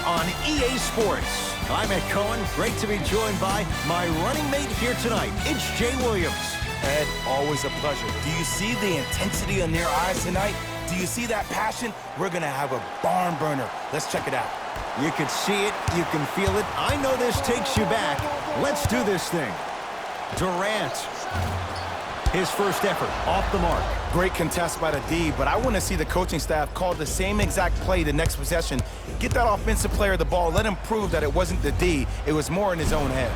on EA Sports. I'm Ed Cohen. Great to be joined by my running mate here tonight. It's Jay Williams. Ed, always a pleasure. Do you see the intensity in their eyes tonight? Do you see that passion? We're going to have a barn burner. Let's check it out. You can see it. You can feel it. I know this takes you back. Let's do this thing. Durant. His first effort off the mark. Great contest by the D, but I want to see the coaching staff call the same exact play the next possession. Get that offensive player the ball. Let him prove that it wasn't the D. It was more in his own head.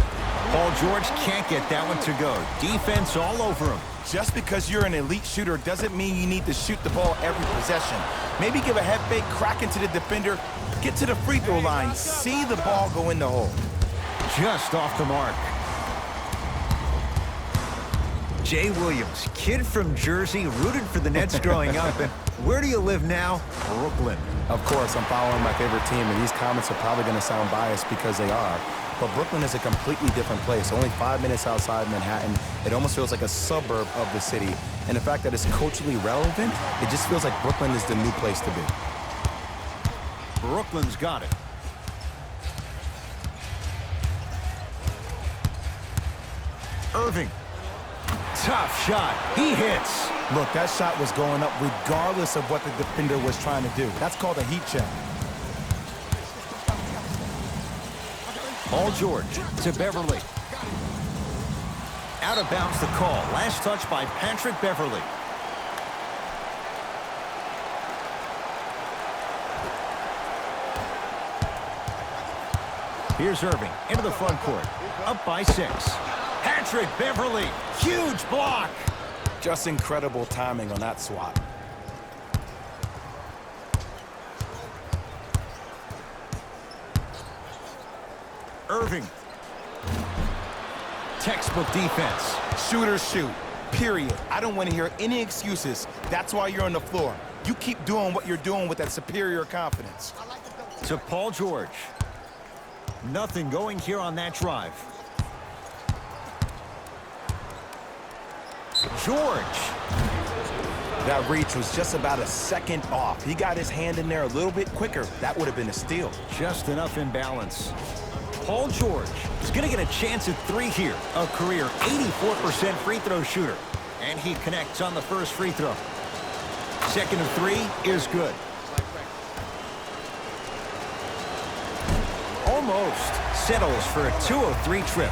Paul George can't get that one to go. Defense all over him. Just because you're an elite shooter doesn't mean you need to shoot the ball every possession. Maybe give a head fake, crack into the defender, get to the free throw line, see the ball go in the hole. Just off the mark. Jay Williams, kid from Jersey, rooted for the Nets growing up. And where do you live now? Brooklyn. Of course, I'm following my favorite team, and these comments are probably going to sound biased because they are. But Brooklyn is a completely different place. Only 5 minutes outside Manhattan. It almost feels like a suburb of the city. And the fact that it's culturally relevant, it just feels like Brooklyn is the new place to be. Brooklyn's got it. Irving. Tough shot. He hits. Look, that shot was going up regardless of what the defender was trying to do. That's called a heat check. Paul George to Beverly. Out of bounds the call. Last touch by Patrick Beverly. Here's Irving into the front court. Up by 6. Patrick Beverly. Huge block. Just incredible timing on that swat. Irving. Textbook defense. Shooters shoot, period. I don't want to hear any excuses. That's why you're on the floor. You keep doing what you're doing with that superior confidence. To Paul George. Nothing going here on that drive. George. That reach was just about a second off. He got his hand in there a little bit quicker. That would have been a steal. Just enough imbalance. Paul George is going to get a chance at 3 here. A career 84% free throw shooter. And he connects on the first free throw. Second of 3 is good. Almost settles for a 2-of-3 trip.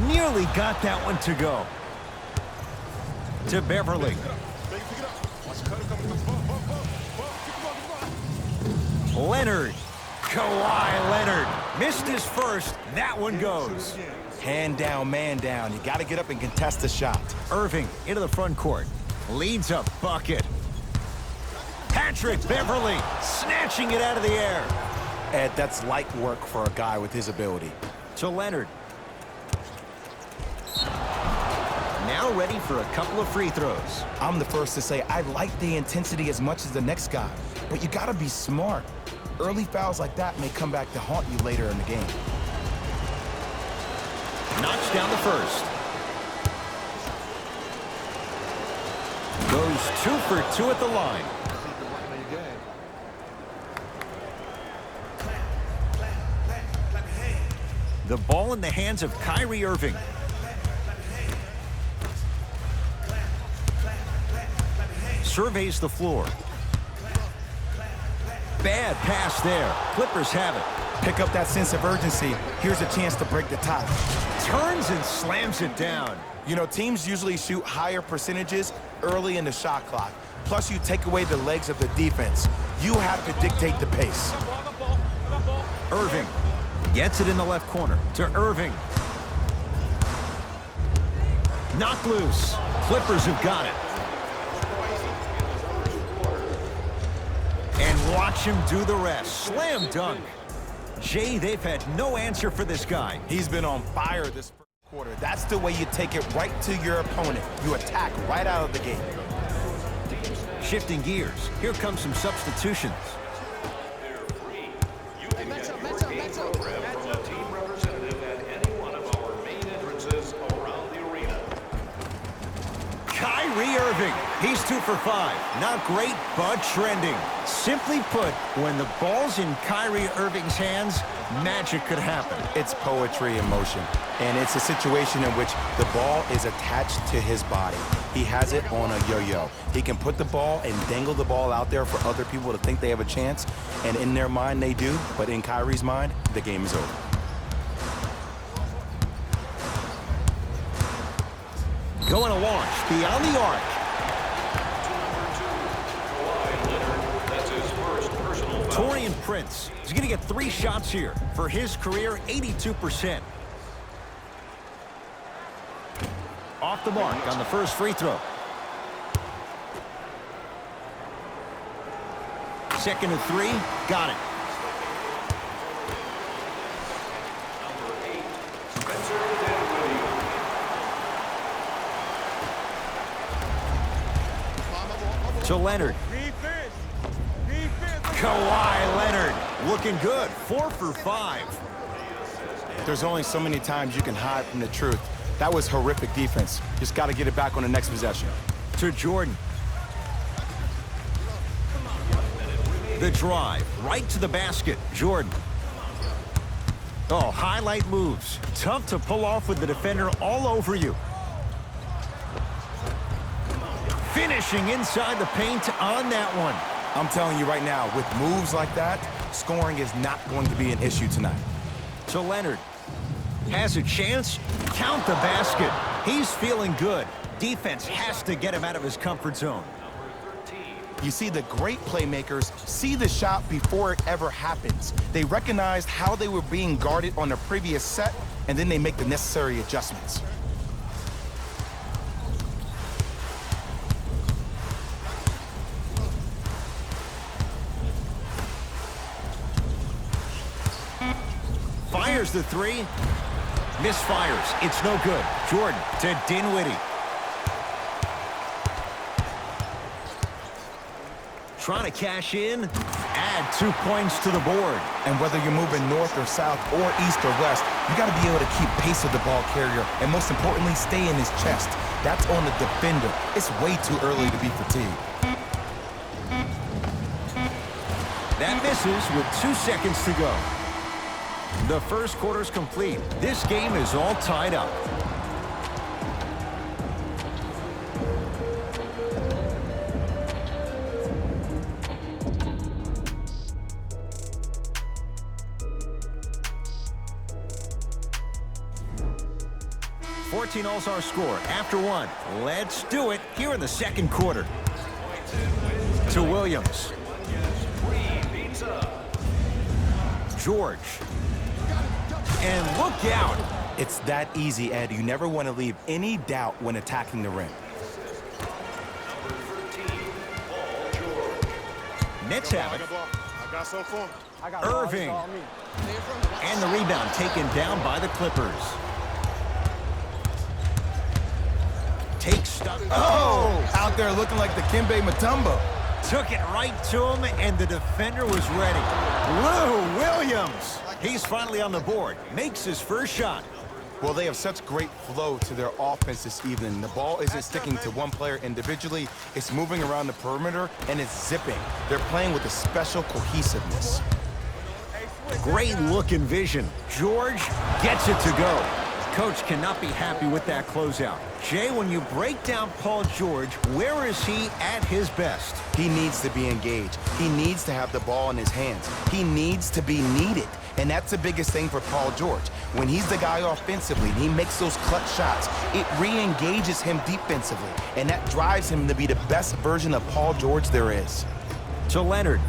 Nearly got that one to go. To Beverly. Leonard. Kawhi Leonard. Missed his first. That one goes. Hand down, man down. You got to get up and contest the shot. Irving into the front court. Leads a bucket. Patrick Beverly snatching it out of the air. Ed, that's light work for a guy with his ability. To Leonard. Now ready for a couple of free throws. I'm the first to say I like the intensity as much as the next guy, but you got to be smart. Early fouls like that may come back to haunt you later in the game. Knocks down the first. Goes 2 for 2 at the line. The ball in the hands of Kyrie Irving. Surveys the floor. Bad pass there. Clippers have it. Pick up that sense of urgency. Here's a chance to break the tie. Turns and slams it down. You know, teams usually shoot higher percentages early in the shot clock. Plus, you take away the legs of the defense. You have to dictate the pace. Irving gets it in the left corner to Irving. Knocked loose. Clippers have got it. And watch him do the rest. Slam dunk. Jay, they've had no answer for this guy. He's been on fire this first quarter. That's the way you take it right to your opponent. You attack right out of the gate. Shifting gears. Here comes some substitutions. Kyrie Irving. He's 2 for 5. Not great, but trending. Simply put, when the ball's in Kyrie Irving's hands, magic could happen. It's poetry in motion, and it's a situation in which the ball is attached to his body. He has it on a yo-yo. He can put the ball and dangle the ball out there for other people to think they have a chance, and in their mind they do, but in Kyrie's mind, the game is over. Going to launch beyond the arc. Taurean Prince is going to get 3 shots here. For his career, 82%. Off the mark on the first free throw. Second and 3, got it. To Leonard. Kawhi Leonard looking good. 4 for 5. There's only so many times you can hide from the truth. That was horrific defense. Just got to get it back on the next possession. To Jordan. The drive right to the basket. Jordan. Oh, highlight moves. Tough to pull off with the defender all over you. Finishing inside the paint on that one. I'm telling you right now, with moves like that, scoring is not going to be an issue tonight. So Leonard has a chance. Count the basket. He's feeling good. Defense has to get him out of his comfort zone. You see, the great playmakers see the shot before it ever happens. They recognized how they were being guarded on the previous set, and then they make the necessary adjustments. Fires the 3. Misfires. It's no good. Jordan to Dinwiddie. Trying to cash in. Add 2 points to the board. And whether you're moving north or south or east or west, you got to be able to keep pace with the ball carrier and most importantly, stay in his chest. That's on the defender. It's way too early to be fatigued. That misses with 2 seconds to go. The first quarter's complete. This game is all tied up. All's our score after 1. Let's do it here in the second quarter. To Williams. George. And look out. It's that easy, Ed. You never want to leave any doubt when attacking the rim. Nets have it. Irving. And the rebound taken down by the Clippers. Takes stuff. Oh! Out there looking like the Kimbe Mutombo. Took it right to him, and the defender was ready. Lou Williams. He's finally on the board. Makes his first shot. Well, they have such great flow to their offense this evening. The ball isn't sticking to one player individually. It's moving around the perimeter, and it's zipping. They're playing with a special cohesiveness. Great look and vision. George gets it to go. Coach cannot be happy with that closeout. Jay, when you break down Paul George, where is he at his best? He needs to be engaged. He needs to have the ball in his hands. He needs to be needed. And that's the biggest thing for Paul George. When he's the guy offensively and he makes those clutch shots, it re-engages him defensively. And that drives him to be the best version of Paul George there is. To Leonard.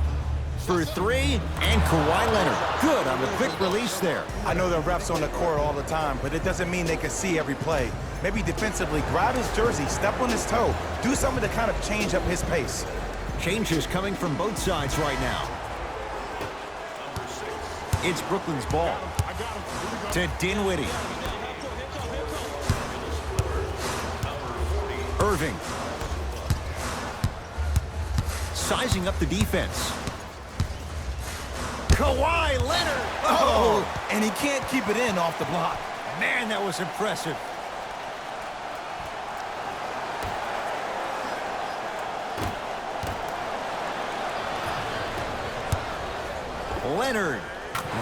For 3, and Kawhi Leonard. Good on the quick release there. I know there are refs on the court all the time, but it doesn't mean they can see every play. Maybe defensively, grab his jersey, step on his toe, do something to kind of change up his pace. Changes coming from both sides right now. It's Brooklyn's ball. To Dinwiddie. Irving. Sizing up the defense. Kawhi Leonard. Oh, and he can't keep it in off the block. Man, that was impressive. Leonard.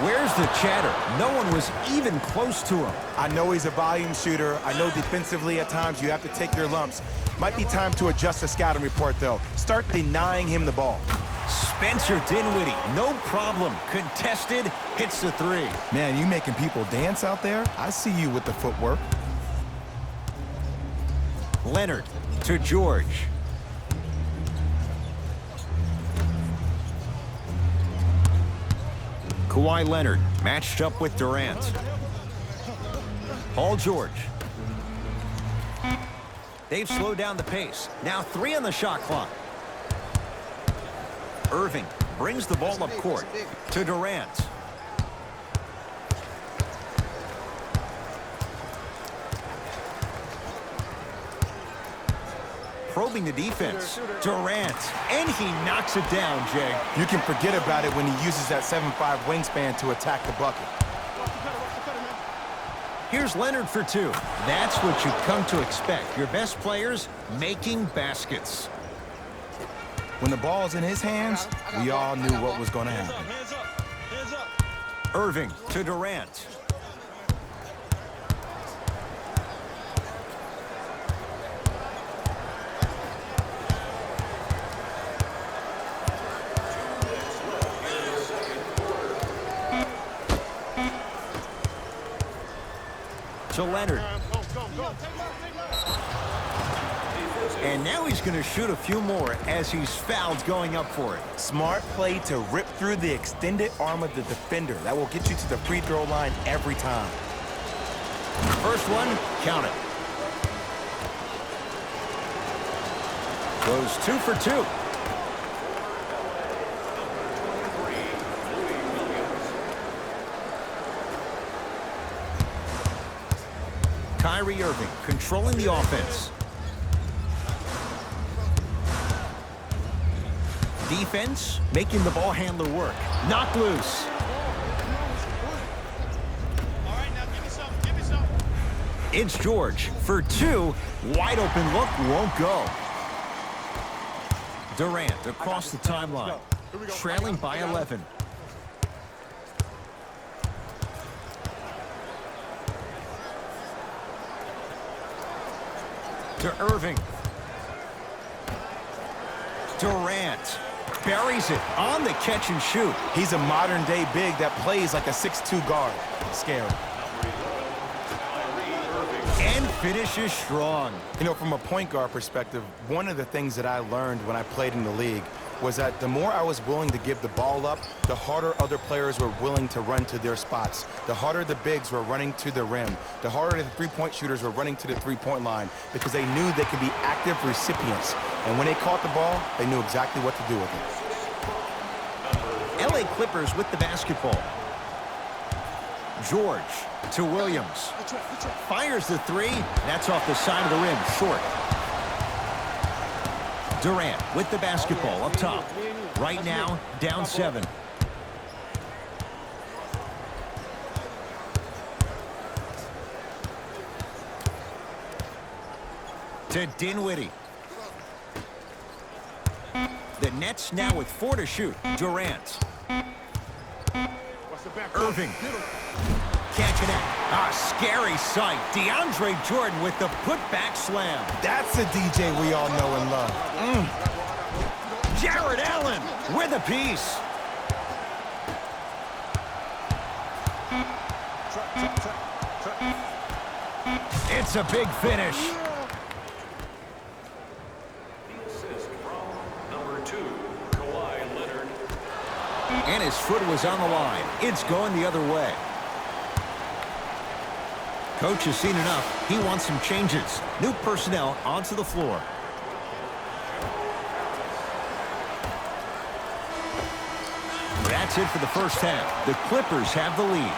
Where's the chatter? No one was even close to him. I know he's a volume shooter. I know defensively at times you have to take your lumps. Might be time to adjust the scouting report, though. Start denying him the ball. Spencer Dinwiddie, no problem. Contested, hits the three. Man, you making people dance out there? I see you with the footwork. Leonard to George. Kawhi Leonard matched up with Durant. Paul George. They've slowed down the pace. Now 3 on the shot clock. Irving brings the ball up court to Durant. Probing the defense. Durant. And he knocks it down, Jay. You can forget about it when he uses that 7'5" wingspan to attack the bucket. Here's Leonard for 2. That's what you've come to expect. Your best players making baskets. When the ball's in his hands, we all knew what was going to happen. Irving to Durant. To Leonard. And now he's going to shoot a few more as he's fouled going up for it. Smart play to rip through the extended arm of the defender. That will get you to the free throw line every time. First one, count it. Goes 2 for 2. Kyrie Irving controlling the offense. Defense making the ball handler work. Knocked loose. All right, now give me some. It's George for 2. Wide open look, won't go. Durant across the timeline. Trailing by 11. To Irving. Durant buries it on the catch and shoot. He's a modern-day big that plays like a 6'2" guard. Scary. And finishes strong. You know, from a point guard perspective, one of the things that I learned when I played in the league was that the more I was willing to give the ball up, the harder other players were willing to run to their spots. The harder the bigs were running to the rim. The harder the three-point shooters were running to the three-point line because they knew they could be active recipients. And when they caught the ball, they knew exactly what to do with it. LA Clippers with the basketball. George to Williams. Fires the 3. That's off the side of the rim, short. Durant with the basketball up top. Right now, down 7. To Dinwiddie. The Nets now with 4 to shoot. Durant. Irving. Can't connect. A scary sight. DeAndre Jordan with the putback slam. That's a DJ we all know and love. Jared Allen with a piece. It's a big finish. The assist from number 2, Kawhi Leonard. And his foot was on the line. It's going the other way. Coach has seen enough. He wants some changes. New personnel onto the floor. That's it for the first half. The Clippers have the lead.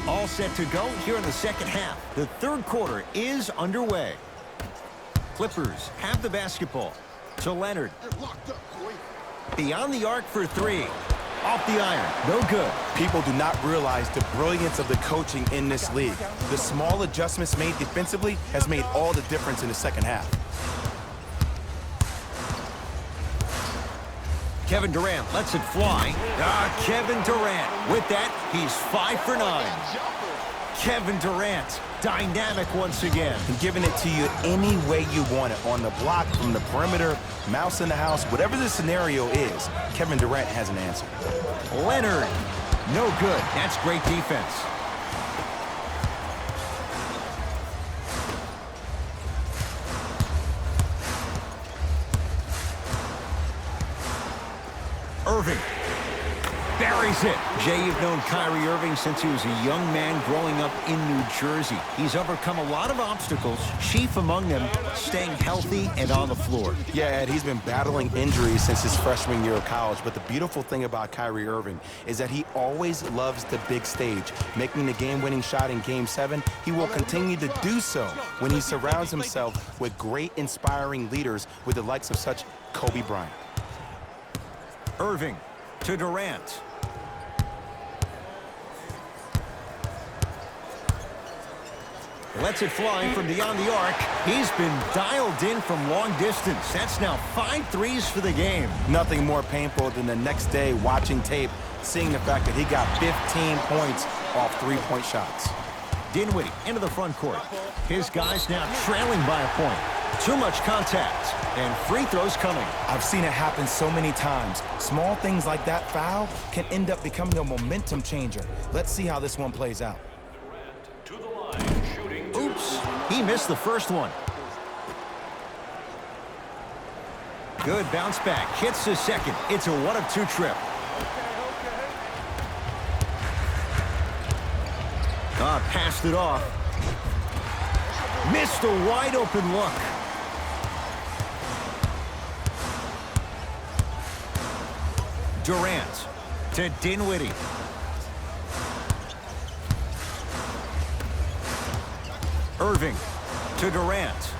All set to go here in the second half. The third quarter is underway. Clippers have the basketball. To Leonard. Beyond the arc for three. Off the iron. No good. People do not realize the brilliance of the coaching in this league. The small adjustments made defensively has made all the difference in the second half. Kevin Durant lets it fly. Kevin Durant. With that, he's 5 for 9. Kevin Durant, dynamic once again. And giving it to you any way you want it. On the block, from the perimeter, mouse in the house, whatever the scenario is, Kevin Durant has an answer. Leonard. No good. That's great defense. Irving buries it. Jay, you've known Kyrie Irving since he was a young man growing up in New Jersey. He's overcome a lot of obstacles, chief among them staying healthy and on the floor. Yeah, Ed, he's been battling injuries since his freshman year of college, but the beautiful thing about Kyrie Irving is that he always loves the big stage. Making the game-winning shot in Game 7, he will continue to do so when he surrounds himself with great, inspiring leaders with the likes of such Kobe Bryant. Irving to Durant. Lets it fly from beyond the arc. He's been dialed in from long distance. That's now 5 threes for the game. Nothing more painful than the next day watching tape, seeing the fact that he got 15 points off three-point shots. Dinwiddie into the front court. His guys now trailing by a point. Too much contact, and free throws coming. I've seen it happen so many times. Small things like that foul can end up becoming a momentum changer. Let's see how this one plays out. To the line, shooting. Oops, he missed the first one. Good bounce back, hits the second. It's a 1 of 2 trip. Passed it off. Missed a wide open look. Durant to Dinwiddie. Irving to Durant.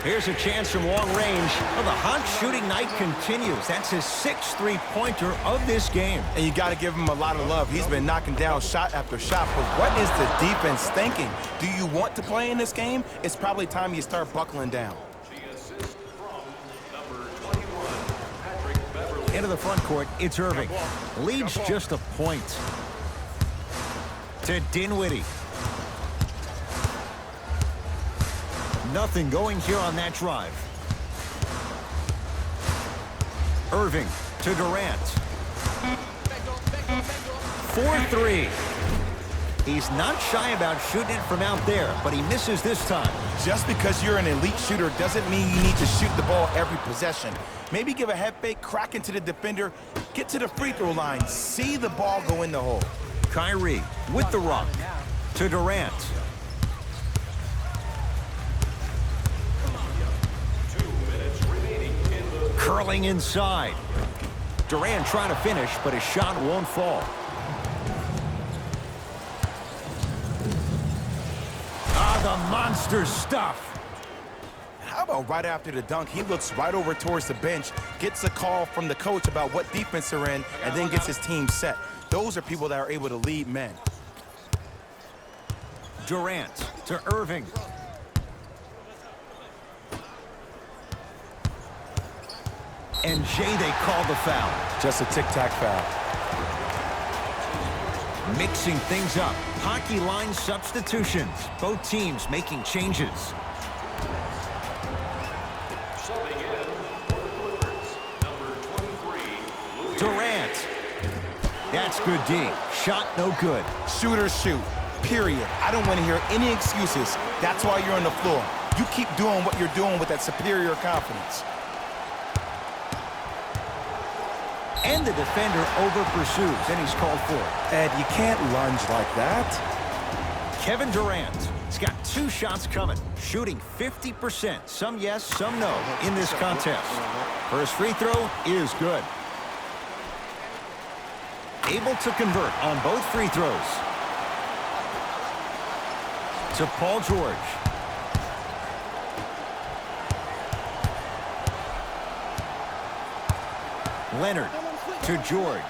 Here's a chance from long range. Well, the hot shooting night continues. That's his 6th three-pointer of this game. And you got to give him a lot of love. He's been knocking down shot after shot. But what is the defense thinking? Do you want to play in this game? It's probably time you start buckling down. The assist from number 21, Patrick Beverley. Into the front court, it's Irving. Leads just a point. To Dinwiddie. Nothing going here on that drive. Irving to Durant. 4-3. He's not shy about shooting it from out there, but he misses this time. Just because you're an elite shooter doesn't mean you need to shoot the ball every possession. Maybe give a head fake, crack into the defender, get to the free throw line, see the ball go in the hole. Kyrie with the rock to Durant. Curling inside. Durant trying to finish, but his shot won't fall. The monster stuff. How about right after the dunk, he looks right over towards the bench, gets a call from the coach about what defense they're in, and then gets his team set. Those are people that are able to lead men. Durant to Irving. And Jay, they call the foul. Just a tic-tac foul. Mixing things up. Hockey line substitutions. Both teams making changes. Subbing in for the Clippers, number 23, Durant. That's good D. Shot no good. Shooters shoot, period. I don't want to hear any excuses. That's why you're on the floor. You keep doing what you're doing with that superior confidence. And the defender over pursues, and he's called for it. Ed, you can't lunge like that. Kevin Durant. He's got 2 shots coming, shooting 50%. Some yes, some no in this contest. First free throw is good. Able to convert on both free throws. To Paul George. Leonard to George.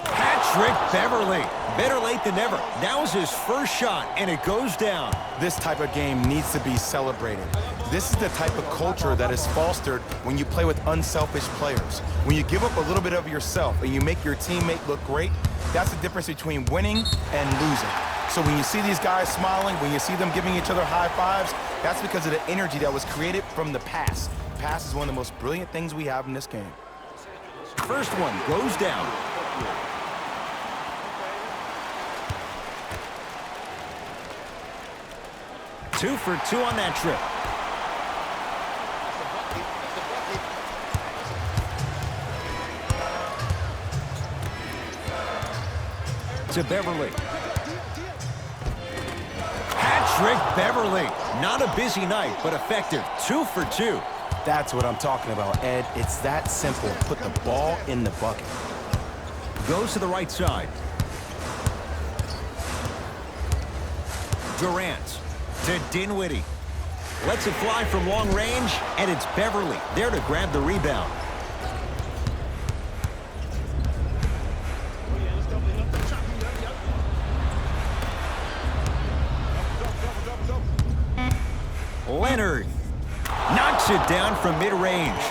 Patrick Beverley. Better late than never. That was his first shot, and it goes down. This type of game needs to be celebrated. This is the type of culture that is fostered when you play with unselfish players. When you give up a little bit of yourself and you make your teammate look great, that's the difference between winning and losing. So when you see these guys smiling, when you see them giving each other high fives, that's because of the energy that was created from the pass. Pass is one of the most brilliant things we have in this game. First one goes down. Two for two on that trip. To Beverley. Patrick Beverley. Not a busy night, but effective. 2 for 2. That's what I'm talking about, Ed. It's that simple. Put the ball in the bucket. Goes to the right side. Durant to Dinwiddie. Lets it fly from long range, and it's Beverley there to grab the rebound. Leonard knocks it down from mid-range.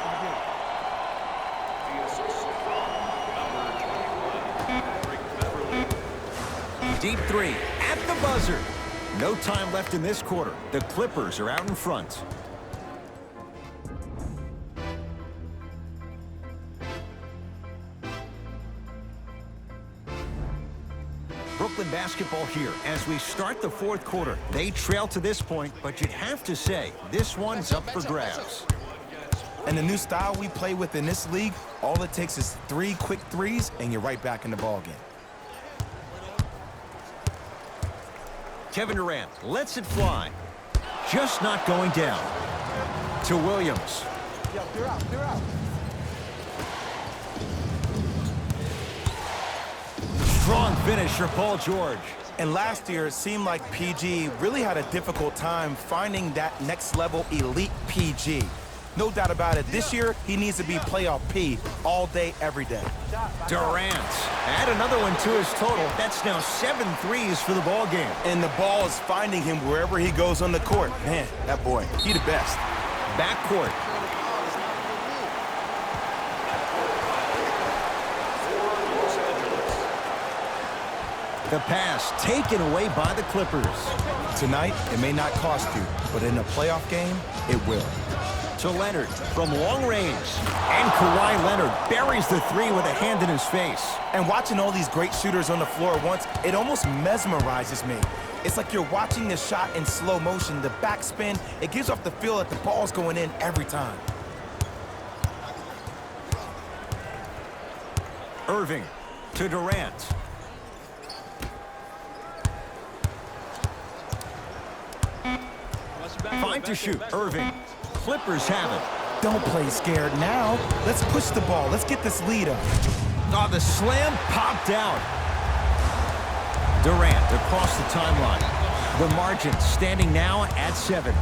Deep three at the buzzer. No time left in this quarter. The Clippers are out in front. Brooklyn basketball here as we start the fourth quarter. They trail to this point, but you'd have to say this one's up for grabs. And the new style we play with in this league, all it takes is 3 quick threes, and you're right back in the ballgame. Kevin Durant lets it fly. Just not going down. To Williams. Strong finish for Paul George. And last year, it seemed like PG really had a difficult time finding that next level elite PG. No doubt about it, this year, he needs to be playoff P all day, every day. Durant. Add another one to his total. That's now 7 threes for the ball game. And the ball is finding him wherever he goes on the court. Man, that boy, he the best. Backcourt. The pass taken away by the Clippers. Tonight, it may not cost you, but in a playoff game, it will. To Leonard from long range. And Kawhi Leonard buries the three with a hand in his face. And watching all these great shooters on the floor at once, it almost mesmerizes me. It's like you're watching the shot in slow motion. The backspin, it gives off the feel that the ball's going in every time. Irving to Durant. Five to shoot. Irving. Clippers have it. Don't play scared now. Let's push the ball. Let's get this lead up. Oh, the slam popped out. Durant across the timeline. The margin standing now at 7.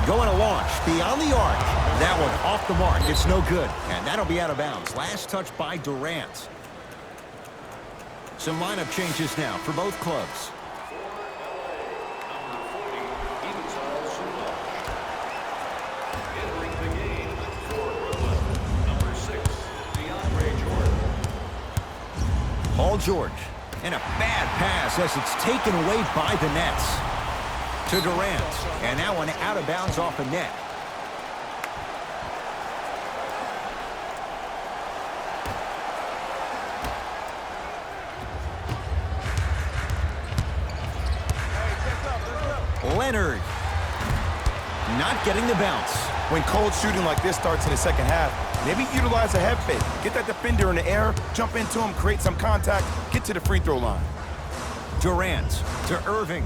Going to launch beyond the arc. That one off the mark. It's no good. And that'll be out of bounds. Last touch by Durant. Some lineup changes now for both clubs. Paul George. And a bad pass as it's taken away by the Nets. To Durant. And that one out of bounds off a net. Leonard. Not getting the bounce. When cold shooting like this starts in the second half, maybe utilize a head fake. Get that defender in the air, jump into him, create some contact, get to the free throw line. Durant to Irving.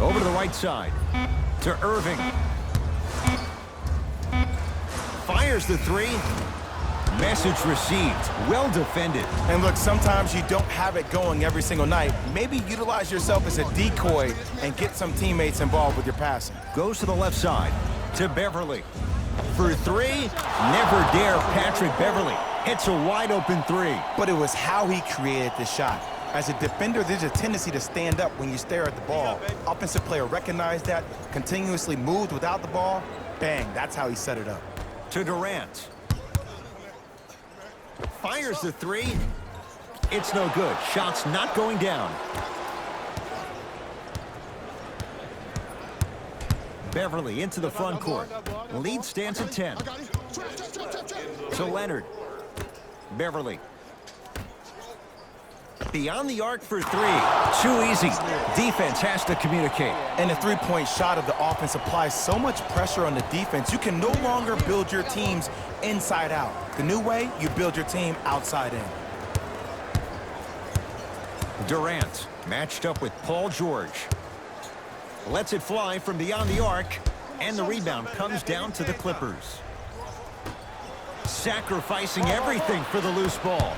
Over to the right side. To Irving. Fires the three. Message received. Well defended. And look, sometimes you don't have it going every single night. Maybe utilize yourself as a decoy and get some teammates involved with your passing. Goes to the left side to Beverly. For three, never dare Patrick Beverly. Hits a wide open three. But it was how he created the shot. As a defender, there's a tendency to stand up when you stare at the ball. Offensive player recognized that, continuously moved without the ball. Bang, that's how he set it up. To Durant. Fires the three. It's no good. Shot's not going down. Beverly into the front court. Lead stands at 10. To Leonard. Beverly. Beyond the arc for three. Too easy. Defense has to communicate. And the three-point shot of the offense applies so much pressure on the defense, you can no longer build your teams inside out. The new way, you build your team outside in. Durant matched up with Paul George. Lets it fly from beyond the arc, and the rebound comes down to the Clippers. Sacrificing everything for the loose ball.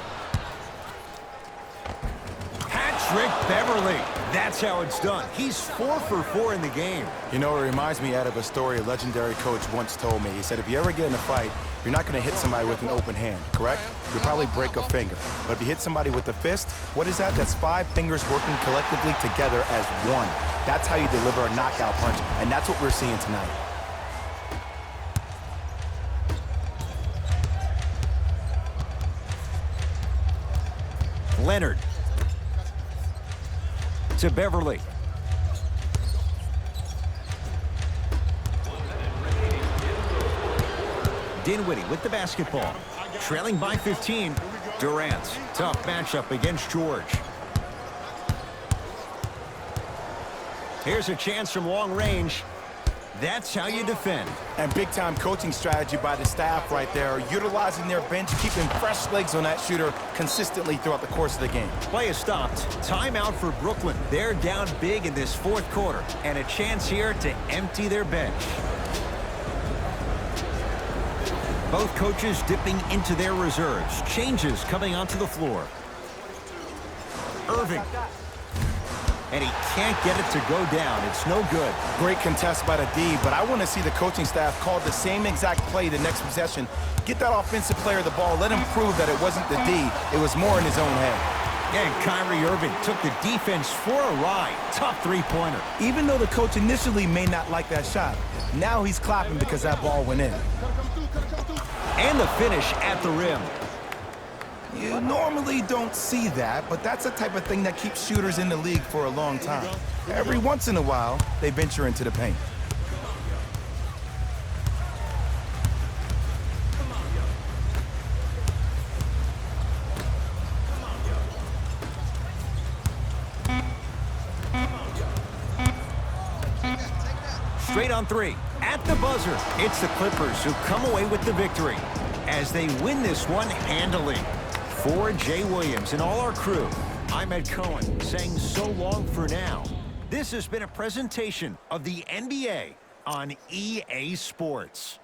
Patrick Beverly. That's how it's done. He's 4 for 4 in the game. You know, it reminds me out of a story a legendary coach once told me. He said, if you ever get in a fight, you're not going to hit somebody with an open hand, correct? You'll probably break a finger. But if you hit somebody with a fist, what is that? That's 5 fingers working collectively together as one. That's how you deliver a knockout punch, and that's what we're seeing tonight. Leonard. To Beverly. Dinwiddie with the basketball. Trailing by 15. Durant. Tough matchup against George. Here's a chance from long range. That's how you defend. And big-time coaching strategy by the staff right there, utilizing their bench, keeping fresh legs on that shooter consistently throughout the course of the game. Play is stopped. Timeout for Brooklyn. They're down big in this fourth quarter, and a chance here to empty their bench. Both coaches dipping into their reserves. Changes coming onto the floor. Irving. And he can't get it to go down. It's no good. Great contest by the D, but I want to see the coaching staff call the same exact play the next possession. Get that offensive player the ball. Let him prove that it wasn't the D. It was more in his own head. And Kyrie Irving took the defense for a ride. Tough three-pointer. Even though the coach initially may not like that shot, now he's clapping because that ball went in. And the finish at the rim. You normally don't see that, but that's the type of thing that keeps shooters in the league for a long time. Every once in a while, they venture into the paint. Straight on three. At the buzzer, it's the Clippers who come away with the victory as they win this one handily. For Jay Williams and all our crew, I'm Ed Cohen saying so long for now. This has been a presentation of the NBA on EA Sports.